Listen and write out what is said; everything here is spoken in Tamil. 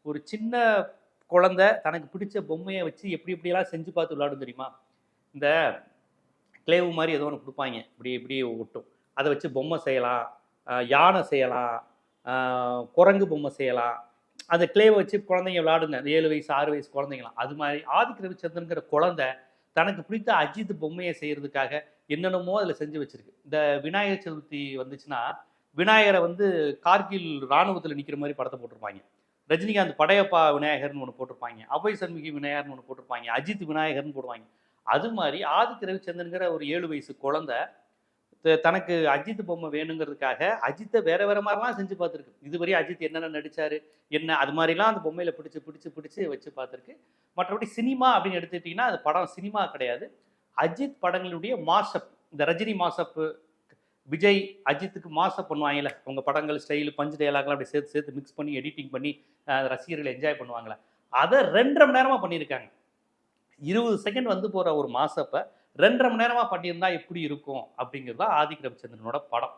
ஒரு சின்ன குழந்தை தனக்கு பிடிச்ச பொம்மையை வச்சு எப்படி எப்படியெல்லாம் செஞ்சு பார்த்து விளையாடும் தெரியுமா? இந்த கிளேவு மாதிரி ஏதோ ஒன்று கொடுப்பாங்க, இப்படி இப்படி ஒட்டும். அதை வச்சு பொம்மை செய்யலாம், யானை செய்யலாம், குரங்கு பொம்மை செய்யலாம். அந்த கிளேவை வச்சு குழந்தைங்க விளையாடுங்க, அந்த 7 வயசு 6 வயசு குழந்தைங்களாம். அது மாதிரி ஆதிக் ரவிச்சந்திரன்கிற குழந்தை தனக்கு பிடித்த அஜித் பொம்மையை செய்யறதுக்காக என்னென்னமோ அதில் செஞ்சு வச்சிருக்கு. இந்த விநாயகர் சதுர்த்தி வந்துச்சுன்னா விநாயகரை வந்து கார்கில் இராணுவத்தில் நிற்கிற மாதிரி படத்தை போட்டிருப்பாங்க. ரஜினிகாந்த் படையப்பா விநாயகர்னு ஒன்று போட்டிருப்பாங்க, அபய் சண்முகி விநாயகர்னு ஒன்று போட்டிருப்பாங்க, அஜித் விநாயகர்னு போடுவாங்க. அது மாதிரி ஆதிக் ரவிச்சந்திரன்கிற ஒரு 7 வயசு குழந்தை தனக்கு அஜித் பொம்மை வேணுங்கிறதுக்காக அஜித்தை வேற வேற மாதிரிலாம் செஞ்சு பார்த்துருக்கு. இதுவரை அஜித் என்னென்ன நடிச்சாரு என்ன அது மாதிரிலாம் அந்த பொம்மையில பிடிச்சு பிடிச்சு பிடிச்சு வச்சு பார்த்துருக்கு. மற்றபடி சினிமா அப்படின்னு எடுத்துக்கிட்டிங்கன்னா அது படம் சினிமா கிடையாது. அஜித் படங்களுடைய மாசப், இந்த ரஜினி மாசப்பு, விஜய் அஜித்துக்கு மாசப் பண்ணுவாங்கல்ல, உங்க படங்கள் ஸ்டைல் பஞ்சு டயலாக்லாம் அப்படி சேர்த்து சேர்த்து மிக்ஸ் பண்ணி எடிட்டிங் பண்ணி ரசிகர்கள் என்ஜாய் பண்ணுவாங்களே, அதை 2.5 மணி நேரமா பண்ணியிருக்காங்க. 20 செகண்ட் வந்து போற ஒரு மாசப்ப 2.5 மணி நேரமா பண்ணியிருந்தா எப்படி இருக்கும் அப்படிங்கிறது தான் ஆதிக் ரவிச்சந்திரனோட படம்.